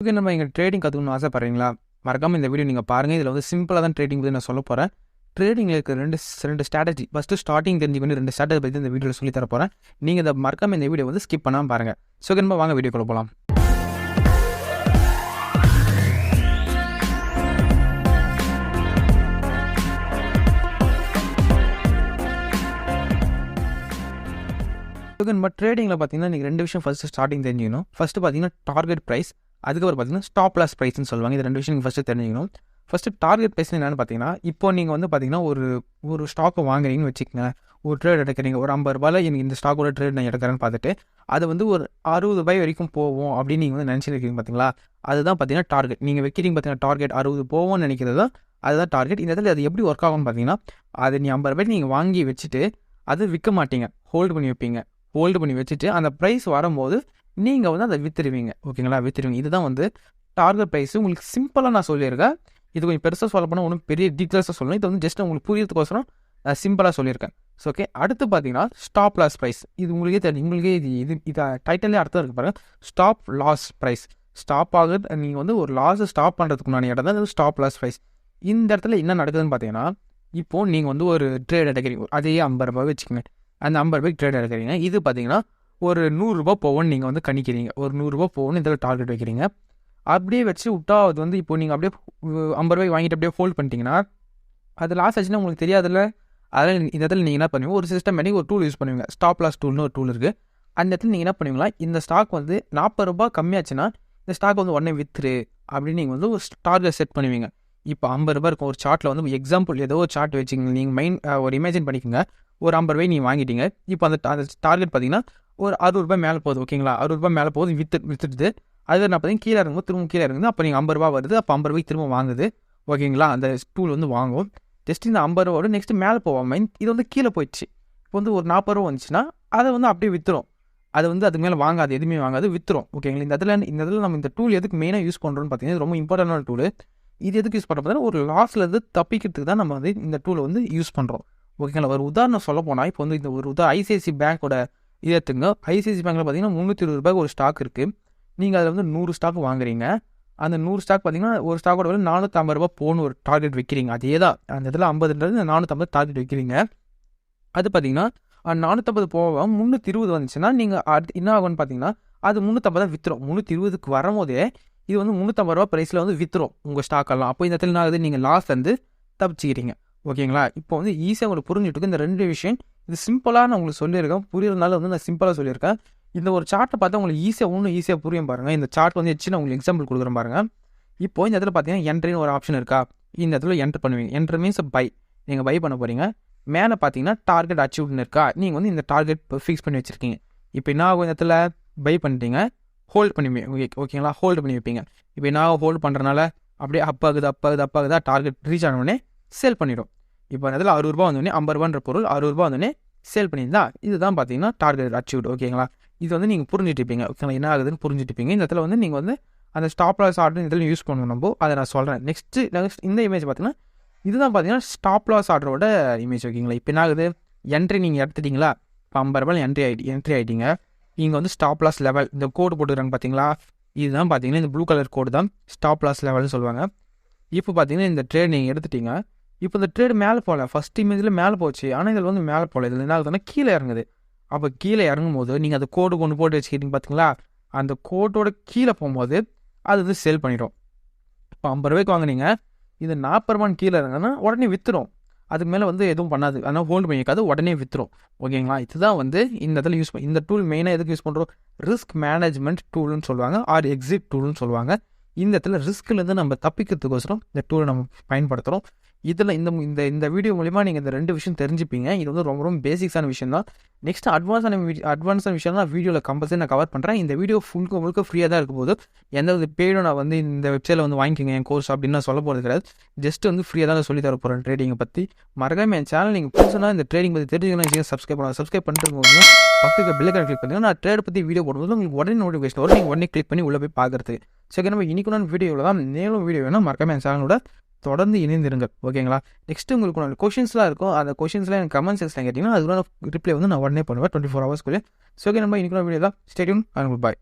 Okay, நம்ம இங்கே trading கற்றுக்கணும்னு ஆசைப்பட்றீங்களா? மறக்காமல் இந்த வீடியோ நீங்கள் பாருங்கள். இதில் வந்து சிம்பிளாக தான் ட்ரேடிங் பற்றி நான் சொல்ல போகிறேன். ட்ரேடிங்கில் இருக்க ரெண்டு ஸ்ட்ராட்டஜி, ஃபஸ்ட்டு ஸ்டார்டிங் தெரிஞ்சுக்கணும். 2 ஸ்ட்ராட்டஜி பற்றி இந்த வீடியோவில் சொல்லி தர போகிறேன். நீங்கள் இதை மறக்காமல் இந்த வீடியோ வந்து ஸ்கிப் பண்ணாமல் பாருங்கள். ஸோ ஓகே, நம்ம வாங்க வீடியோக்குள்ள போகலாம். நம்ம ட்ரேடிங்கில் பார்த்தீங்கன்னா நீங்கள் 2 விஷயம் ஃபஸ்ட்டு ஸ்டார்டிங் தெரிஞ்சுக்கணும். ஃபஸ்ட்டு பார்த்தீங்கன்னா டார்கெட் ப்ரைஸ், அதுக்கப்புறம் பார்த்தீங்கன்னா ஸ்டாப் லாஸ் ப்ரைஸ்னு சொல்லுவாங்க. இது 2 விஷயம் நீங்கள் ஃபஸ்ட்டு தெரிஞ்சுக்கணும். ஃபஸ்ட்டு டார்கெட் ப்ரைஸ் என்னென்னு பார்த்தீங்கன்னா, இப்போ நீங்கள் வந்து பார்த்தீங்கன்னா ஒரு ஸ்டாக்கை வாங்குறீங்கன்னு வச்சுக்கோங்க. ஒரு ட்ரேட் எடுக்கிறீங்க, ஒரு 50 ரூபாயில் எனக்கு இந்த ஸ்டாக்கோட ட்ரேட் நான் எடுக்கிறேன்னு பார்த்துட்டு அது வந்து ஒரு 60 ரூபாய் வரைக்கும் போவோம் அப்படின்னு நீங்கள் வந்து நினச்சிருக்கீங்க பார்த்தீங்களா? அதுதான் பார்த்தீங்கன்னா டார்கெட். நீங்கள் வைக்கிறீங்க பார்த்தீங்கன்னா டார்கெட் 60 போவோம்னு நினைக்கிறது தான் அதுதான் டார்கெட். இந்த இடத்துல அது எப்படி ஒர்க் ஆகும்னு பார்த்தீங்கன்னா, அது நீ 50 ரூபாய்க்கு நீங்கள் வாங்கி வச்சுட்டு அது விற்க மாட்டீங்க, ஹோல்டு பண்ணி வைப்பீங்க. ஹோல்டு பண்ணி வச்சுட்டு அந்த ப்ரைஸ் வரும்போது நீங்கள் வந்து அதை விற்றுருவீங்க. ஓகேங்களா? விற்றுருவீங்க. இதுதான் வந்து டார்கெட் ப்ரைஸ். உங்களுக்கு சிம்பிளாக நான் சொல்லியிருக்கேன். இது கொஞ்சம் பெருசாக சொல்ல போனால் ஒன்றும் பெரிய டீட்டெயில்ஸாக சொல்லணும். இது வந்து ஜஸ்ட் உங்களுக்கு புரியறதுக்கோசரம் நான் சிம்பிளாக சொல்லியிருக்கேன். ஸோ ஓகே, அடுத்து பார்த்தீங்கன்னா ஸ்டாப் லாஸ் ப்ரைஸ். இது உங்களுக்கே தெரியும், உங்களுக்கே இது டைட்டிலே அர்த்தம் இருக்குது பாருங்கள். Stop loss price. ஸ்டாப் ஆகுது, நீங்கள் வந்து ஒரு லாஸை ஸ்டாப் பண்ணுறதுக்கு முன்னாடி இடம் தான் ஸ்டாப் லாஸ் ப்ரைஸ். இந்த இடத்துல என்ன நடக்குதுன்னு பார்த்தீங்கன்னா, இப்போது நீங்கள் வந்து ஒரு ட்ரேட் எடுக்கிறீங்க, அதே 50 ரூபாய் வச்சுக்கோங்க. அந்த 50 ரூபாய்க்கு ட்ரேட் எடுக்கிறீங்க. இது பார்த்தீங்கன்னா ஒரு 100 ரூபா போவோன்னு நீங்கள் வந்து கணிக்கிறீங்க. ஒரு 100 ரூபா போவோன்னு இதில் டார்கெட் வைக்கிறீங்க. அப்படியே வச்சு விட்டா அது வந்து இப்போ நீங்கள் அப்படியே 50 ரூபாய் வாங்கிட்டு அப்படியே ஹோல்ட் பண்ணிட்டீங்கன்னா அது லாஸ் ஆச்சுன்னா உங்களுக்கு தெரியாதுல்ல. அதனால் இந்த இடத்துல நீங்கள் என்ன பண்ணுவீங்க, ஒரு சிஸ்டமேட்டிக் ஒரு டூல் யூஸ் பண்ணுவீங்க. ஸ்டாப் லாஸ் டூல்னு ஒரு டூல் இருக்குது. அந்த இடத்துல நீங்கள் என்ன பண்ணுவீங்களா, இந்த ஸ்டாக் வந்து 40 ரூபாய் கம்மியாச்சுன்னா இந்த ஸ்டாக் வந்து உடனே விற்றுரு அப்படின்னு நீங்கள் வந்து ஒரு டார்கெட் செட் பண்ணுவீங்க. இப்போ 50 ரூபாய் இருக்கும் ஒரு சார்ட்டில் வந்து எக்ஸாம்பிள் ஏதோ ஒரு சார்ட் வச்சுங்க. நீங்கள் ஒரு இமேஜின் பண்ணிக்கோங்க. ஒரு 50 ரூபாய் நீங்கள் வாங்கிட்டீங்க. இப்போ அந்த டார்கெட் பார்த்தீங்கன்னா ஒரு 60 ரூபாய் மேலே போகுது. ஓகேங்களா? 60 ரூபாய் மேலே போகுது, விற்றுடுது. அது நான் பார்த்தீங்கன்னா கீழே இறங்கும்போது திரும்ப கீழே இறங்குது. அப்போ நீங்கள் 50 ரூபா வருது. அப்போ 50 ரூபாய்க்கு திரும்ப வாங்குது. ஓகேங்களா? அந்த டூல் வந்து வாங்கும். ஜஸ்ட் இந்த 50 ரூபாவோட நெக்ஸ்ட்டு மேலே போவாமல் இது வந்து கீழே போயிடுச்சு. இப்போ வந்து ஒரு 40 ரூபா வந்துச்சுன்னா அதை வந்து அப்படியே விற்றுரும். அது வந்து அதுக்கு மேலே வாங்காது, எதுவுமே வாங்காது, விற்றுரும். ஓகேங்களா? இந்த இடத்துல நம்ம இந்த டூல் எதுக்கு மெயினாக யூஸ் பண்ணுறோன்னு பார்த்தீங்கன்னா ரொம்ப இம்பார்ட்டண்டான டூல். இது எதுக்கு யூஸ் பண்ணுறோம் பார்த்தீங்கன்னா, ஒரு லாஸ்லேருந்து தப்பிக்கிறதுக்கு தான் நம்ம வந்து இந்த டூலை வந்து யூஸ் பண்ணுறோம். ஓகேங்களா? ஒரு உதாரணம் சொல்ல போனால், இப்போ வந்து இந்த ஒரு ஐசிஐசி பேங்க்கோட இது எடுத்துங்க. ஐசிஐசி பேங்க்கில் பார்த்தீங்கன்னா 320 ரூபாய்க்கு ஒரு ஸ்டாக் இருக்குது. நீங்கள் அதில் வந்து 100 ஸ்டாக் வாங்குறீங்க. அந்த 100 ஸ்டாக் பார்த்தீங்கன்னா ஒரு ஸ்டாக்கோட விலை 450 ரூபா போகணும் ஒரு டார்கெட் வைக்கிறீங்க. அதே தான் அந்த இதில் 50லேருந்து 450 டார்கெட் வைக்கிறீங்க. அது பார்த்தீங்கன்னா 450 போக 320 வந்துச்சுன்னா நீங்கள் அடுத்து என்ன ஆகும்னு பார்த்தீங்கன்னா அது 350 விற்றுரும். 320க்கு வரும்போதே இது வந்து 350 ரூபா ப்ரைஸில் வந்து விற்றுரும் உங்கள் ஸ்டாக்கெல்லாம். அப்போ இந்த இடத்துல என்ன ஆகுது, நீங்கள் லாஸ் வந்து தப்பிச்சிக்கிறீங்க. ஓகேங்களா? இப்போ வந்து ஈஸியாக உங்களுக்கு புரிஞ்சுட்டு இந்த 2 விஷயம் இது சிம்பிளாக நான் உங்களுக்கு சொல்லியிருக்கேன். புரியறதுனால வந்து நான் சிம்பிளாக சொல்லியிருக்கேன். இந்த ஒரு சார்ட்டை பார்த்தா உங்களுக்கு ஈஸியாக புரியும் பாருங்கள். இந்த சார்ட் வந்து வச்சு நான் உங்களுக்கு எக்ஸாம்பிள் கொடுக்குறேன் பாருங்கள். இப்போ இந்த இடத்துல பார்த்தீங்கன்னா என்ட்ரின்னு ஒரு ஆப்ஷன் இருக்கா, இந்த இடத்துல என்ட்ரு பண்ணுவீங்க. என்ட்ரு மீன்ஸ் பை, நீங்கள் பை பண்ண போகிறீங்க. மேலே பார்த்தீங்கன்னா டார்கெட் அச்சீவ்னு இருக்கா, நீங்கள் வந்து இந்த டார்கெட் ஃபிக்ஸ் பண்ணி வச்சுருக்கீங்க. இப்போ என்ன ஆகும், இந்த இடத்துல பை பண்ணிட்டீங்க, ஹோல்ட் பண்ணி ஓகேங்களா, ஹோல்டு பண்ணி வைப்பீங்க. இப்போ என்ன ஹோல்டு பண்ணுறதுனால அப்படியே அப்பாகுதா டார்கெட் ரீச் ஆனவுடனே சேல் பண்ணிடும். இப்போ அந்த இடத்துல 60 ரூபா வந்தோடனே 50 ரூபான்ற பொருள் 60 ரூபா வந்தோடனே சேல் பண்ணியிருந்தா இதுதான் பார்த்தீங்கன்னா டார்கெட் அச்சீவ்டு. ஓகேங்களா? இது வந்து நீங்கள் புரிஞ்சுட்டுப்பீங்க. ஓகேங்களா? என்ன ஆகுதுன்னு புரிஞ்சுட்டுப்பீங்க. இந்த இடத்துல வந்து நீங்கள் வந்து அந்த ஸ்டாப் லாஸ் ஆர்டர் இதில் யூஸ் பண்ணணும். நம்ம அதை நான் சொல்கிறேன். நெக்ஸ்ட் இந்த இமேஜ் பார்த்தீங்கன்னா இதுதான் பார்த்தீங்கன்னா ஸ்டாப் லாஸ் ஆர்டரோட இமேஜ். ஓகேங்களா? இப்போ என்ன ஆகுது, என்ட்ரி நீங்கள் எடுத்துட்டிங்களா, இப்போ 50 ரூபாய் என்ட்ரி ஆகிட்டீங்க. நீங்கள் வந்து ஸ்டாப் லாஸ் லெவல் இந்த கோடு போட்டுக்கிறாங்க பார்த்தீங்களா, இதுதான் பார்த்தீங்கன்னா இந்த ப்ளூ கலர் கோடு தான் ஸ்டாப் லாஸ் லெவல்னு சொல்லுவாங்க. இப்போ பார்த்தீங்கன்னா இந்த ட்ரேட் நீங்கள் எடுத்துட்டீங்க. இப்போ இந்த ட்ரேட் மேலே போகல, ஃபஸ்ட் இமேஜில் மேலே போச்சு, ஆனால் இதில் வந்து மேலே போகல. இதில் என்ன ஆகுதுன்னா கீழே இறங்குது. அப்போ கீழே இறங்கும் போது நீங்கள் அந்த கோடு கொண்டு போட்டு வச்சுக்கிட்டீங்க பார்த்தீங்களா, அந்த கோட்டோட கீழே போகும்போது அது வந்து சேல் பண்ணிடும். இப்போ 50 ரூபாய்க்கு வாங்கினீங்க, இது 40 ரூபான்னு கீழே இறங்குன்னா உடனே விற்றுரும். அதுக்கு மேலே வந்து எதுவும் பண்ணாது, ஆனால் ஹோல்டு பண்ணிக்காது, உடனே விற்றுரும். ஓகேங்களா? இதுதான் வந்து இந்த இடத்துல யூஸ் இந்த டூல் மெயினாக எதுக்கு யூஸ் பண்ணுறோம், ரிஸ்க் மேனேஜ்மெண்ட் டூல்னு சொல்லுவாங்க, ஆர் எக்ஸிட் டூல்னு சொல்லுவாங்க. இந்த இடத்துல ரிஸ்க்லேருந்து நம்ம தப்பிக்கிறதுக்கோசரம் இந்த டூலை நம்ம பயன்படுத்துகிறோம். இதில் இந்த வீடியோ மூலிமா நீங்கள் இந்த 2 விஷயம் தெரிஞ்சுப்பீங்க. இது வந்து ரொம்ப பேசிக்ஸான விஷயம் தான். நெக்ஸ்ட் அட்வான்ஸான விஷயம் தான் வீடியோவில் கம்பல்சரி நான் கவர் பண்ணுறேன். இந்த வீடியோ முழுக்க ஃப்ரீயாக தான் இருக்கும் போது எந்த ஒரு பேடும் நான் வந்து இந்த வெப்சைட்டில் வந்து வாங்கிக்கோங்க என் கோர்ஸ் அப்படின்னு நான் சொல்ல போகிறது கிடையாது. ஜஸ்ட் வந்து ஃப்ரீயாக தான் சொல்லி தர போகிறேன் ட்ரேடிங்கை பற்றி. மறக்காம என் சேனல் நீங்கள் புதுசுனா இந்த ட்ரேடிங் பற்றி தெரிஞ்சுக்கணும், சப்ஸ்கிரைப் பண்ணிட்டு இருக்கோங்க. பக்கத்துக்கு பெல் ஐகான் கிளிக் பண்ணிங்கன்னா நான் ட்ரேட் பற்றி வீடியோ போடும்போது உங்களுக்கு உடனே நோட்டிஃபிகேஷன் வரும். நீங்கள் உடனே கிளிக் பண்ணி உள்ளே போய் பார்க்குறதுக்கு. சரி, நம்ம இன்னைக்கு வீடியோவில் தான் மேலும் வீடியோ வேணும். மறக்காம என் சேனலோட தொடர்ந்து இணைந்திருங்க. ஓகேங்களா? நெக்ஸ்ட் உங்களுக்கு கொஷின்ஸ்லாம் இருக்கும். அந்த கொஷின்ஸ்லாம் எனக்கு கமெண்ட் செக்ஷனில் கேட்டிங்கன்னா அதுக்கு ரிப்ளை வந்து நான் உடனே பண்ணுவேன் 24 ஹவர்ஸ்க்குள்ளே. ஸோ ஓகே, நம்ம இன்னைக்கு வீடியோ தான். Stay tune and good bye.